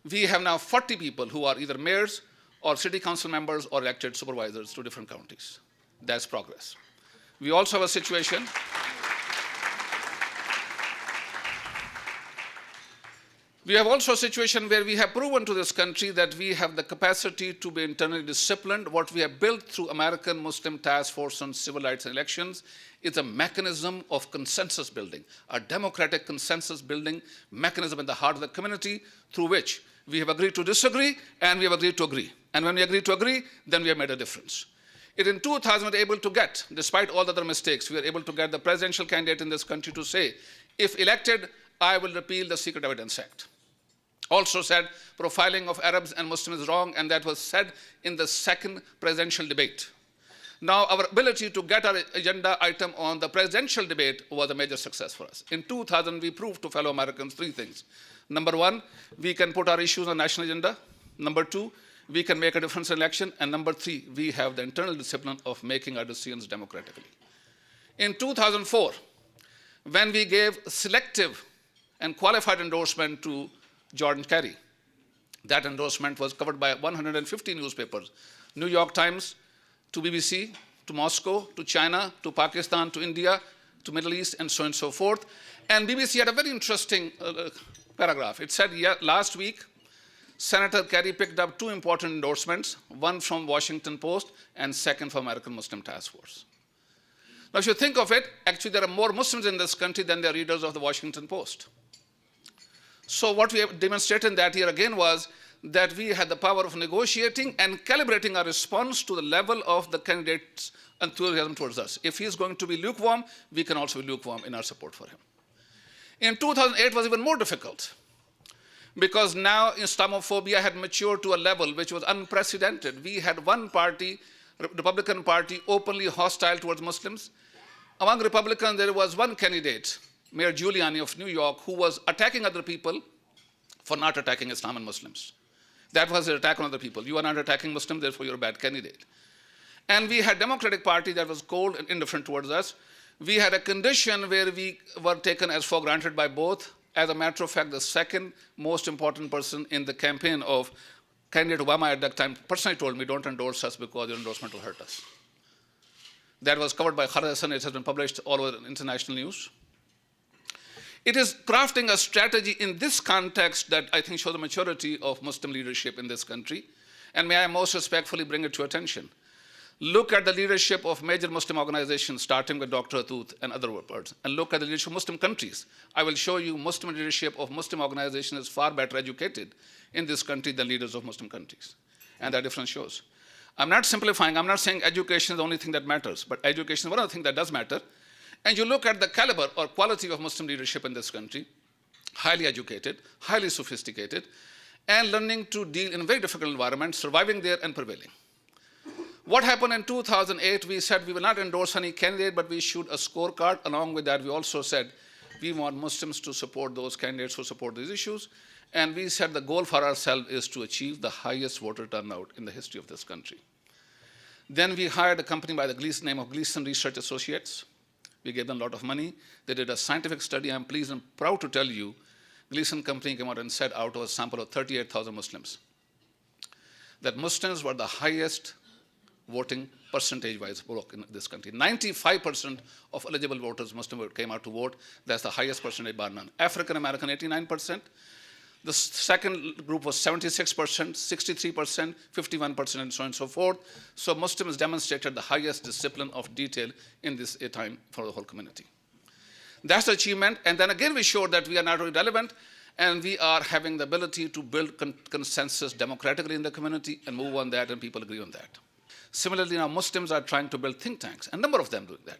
We have now 40 people who are either mayors or city council members or elected supervisors to different counties. That's progress. We also have a situation. We have also a situation where we have proven to this country that we have the capacity to be internally disciplined. What we have built through American Muslim Task Force on Civil Rights and Elections is a mechanism of consensus building, a democratic consensus building mechanism in the heart of the community through which we have agreed to disagree and we have agreed to agree. And when we agree to agree, then we have made a difference. In 2000, we were able to get, despite all the other mistakes, we were able to get the presidential candidate in this country to say, if elected, I will repeal the Secret Evidence Act. Also said profiling of Arabs and Muslims is wrong, and that was said in the second presidential debate. Now, our ability to get our agenda item on the presidential debate was a major success for us. In 2000, we proved to fellow Americans three things. Number one, we can put our issues on the national agenda. Number two, we can make a difference in election. And number three, we have the internal discipline of making our decisions democratically. In 2004, when we gave selective and qualified endorsement to Jordan Kerry, that endorsement was covered by 150 newspapers, New York Times, to BBC, to Moscow, to China, to Pakistan, to India, to Middle East, and so on and so forth. And BBC had a very interesting paragraph. It said, yeah, last week, Senator Kerry picked up two important endorsements, one from Washington Post and second from American Muslim Task Force. Now, if you think of it, actually there are more Muslims in this country than there are readers of the Washington Post. So what we have demonstrated that year again was that we had the power of negotiating and calibrating our response to the level of the candidate's enthusiasm towards us. If he is going to be lukewarm, we can also be lukewarm in our support for him. In 2008 was even more difficult, because now Islamophobia had matured to a level which was unprecedented. We had one party, Republican Party, openly hostile towards Muslims. Among Republicans, there was one candidate, Mayor Giuliani of New York, who was attacking other people for not attacking Islam and Muslims. That was an attack on other people. You are not attacking Muslims, therefore you're a bad candidate. And we had Democratic Party that was cold and indifferent towards us. We had a condition where we were taken as for granted by both. As a matter of fact, the second most important person in the campaign of candidate Obama at that time personally told me, don't endorse us because your endorsement will hurt us. That was covered by Khalid Hassan. It has been published all over international news. It is crafting a strategy in this context that I think shows the maturity of Muslim leadership in this country. And may I most respectfully bring it to attention. Look at the leadership of major Muslim organizations, starting with Dr. Atut and other words, and look at the leadership of Muslim countries. I will show you Muslim leadership of Muslim organizations is far better educated in this country than leaders of Muslim countries. And that difference shows. I'm not simplifying. I'm not saying education is the only thing that matters, but education is one of the things that does matter. And you look at the caliber or quality of Muslim leadership in this country, highly educated, highly sophisticated, and learning to deal in a very difficult environment, surviving there and prevailing. What happened in 2008, we said we will not endorse any candidate, but we issued a scorecard. Along with that, we also said we want Muslims to support those candidates who support these issues. And we said the goal for ourselves is to achieve the highest voter turnout in the history of this country. Then we hired a company by the name of Gleason Research Associates. We gave them a lot of money. They did a scientific study. I'm pleased and proud to tell you, Gleason company came out and said out of a sample of 38,000 Muslims, that Muslims were the highest voting percentage-wise in this country. 95% of eligible voters, Muslim, came out to vote. That's the highest percentage bar none. African American, 89%. The second group was 76%, 63%, 51%, and so on and so forth. So Muslims demonstrated the highest discipline of detail in this time for the whole community. That's the achievement. And then again, we showed that we are not really relevant, and we are having the ability to build consensus democratically in the community and move on that, and people agree on that. Similarly, now Muslims are trying to build think tanks, a number of them doing that.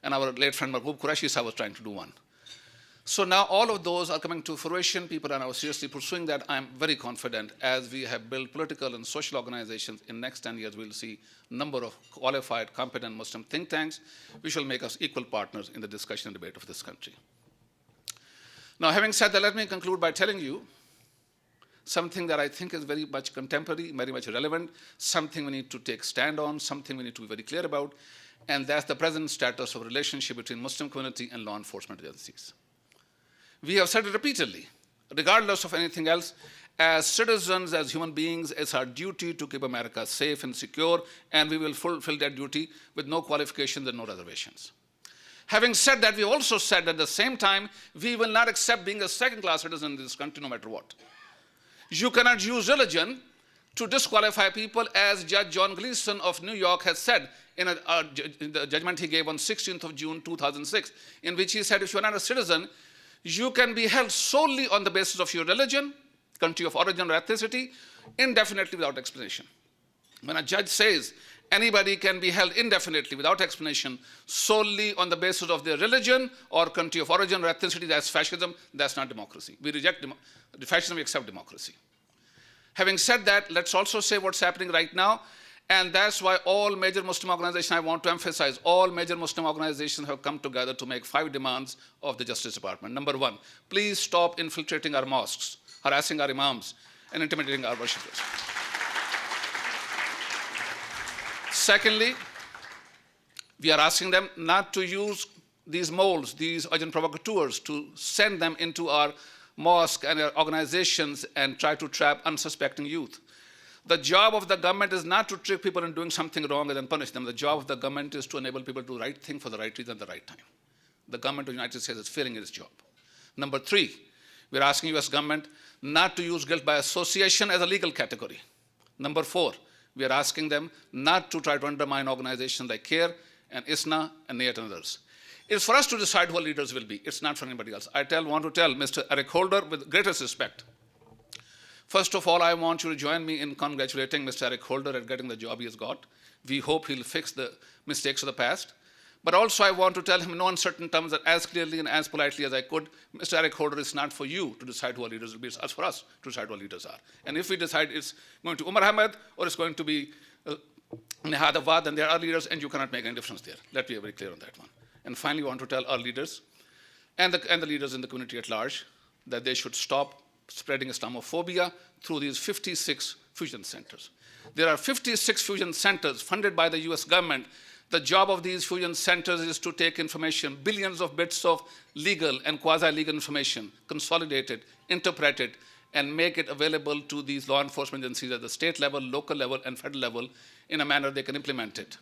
And our late friend Mahbub Qureshi Sahib was trying to do one. So now all of those are coming to fruition. People are now seriously pursuing that. I'm very confident as we have built political and social organizations, in the next 10 years we'll see a number of qualified, competent Muslim think tanks, which will make us equal partners in the discussion and debate of this country. Now, having said that, let me conclude by telling you something that I think is very much contemporary, very much relevant, something we need to take stand on, something we need to be very clear about, and that's the present status of relationship between Muslim community and law enforcement agencies. We have said it repeatedly, regardless of anything else, As citizens, as human beings, it's our duty to keep America safe and secure, and we will fulfill that duty with no qualifications and no reservations. Having said that, we also said at the same time, we will not accept being a second-class citizen in this country no matter what. You cannot use religion to disqualify people, as Judge John Gleeson of New York has said in the judgment he gave on 16th of June 2006, in which he said if you're not a citizen, you can be held solely on the basis of your religion, country of origin, or ethnicity, indefinitely without explanation. When a judge says anybody can be held indefinitely without explanation solely on the basis of their religion or country of origin or ethnicity, that's fascism, that's not democracy. We reject fascism, we accept democracy. Having said that, let's also say what's happening right now, and that's why all major Muslim organizations, I want to emphasize, all major Muslim organizations have come together to make 5 demands of the Justice Department. Number 1, please stop infiltrating our mosques, harassing our imams, and intimidating our worshippers. Secondly, we are asking them not to use these moles, these agent provocateurs, to send them into our mosque and our organizations and try to trap unsuspecting youth. The job of the government is not to trick people into doing something wrong and then punish them. The job of the government is to enable people to do the right thing for the right reason at the right time. The government of the United States is failing in its job. Number 3, we're asking US government not to use guilt by association as a legal category. Number 4, we are asking them not to try to undermine organizations like CARE and ISNA and NAT and others. It's for us to decide who our leaders will be. It's not for anybody else. I want to tell Mr. Eric Holder with greatest respect. First of all, I want you to join me in congratulating Mr. Eric Holder at getting the job he has got. We hope he'll fix the mistakes of the past. But also I want to tell him in no uncertain terms that as clearly and as politely as I could, Mr. Eric Holder, it's not for you to decide who our leaders will be. It's for us to decide who our leaders are. And if we decide it's going to Umar Ahmed or it's going to be Nihad Awad, then there are leaders and you cannot make any difference there. Let me be very clear on that one. And finally, I want to tell our leaders and the leaders in the community at large that they should stop spreading Islamophobia through these 56 fusion centers. There are 56 fusion centers funded by the US government. The job of these fusion centers is to take information, billions of bits of legal and quasi-legal information, consolidate it, interpret it, and make it available to these law enforcement agencies at the state level, local level, and federal level in a manner they can implement it.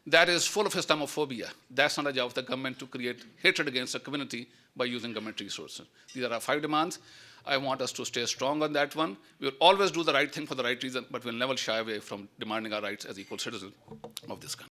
That is full of Islamophobia. That's not a job of the government to create hatred against a community by using government resources. These are our 5 demands. I want us to stay strong on that one. We will always do the right thing for the right reason, but we'll never shy away from demanding our rights as equal citizens of this country.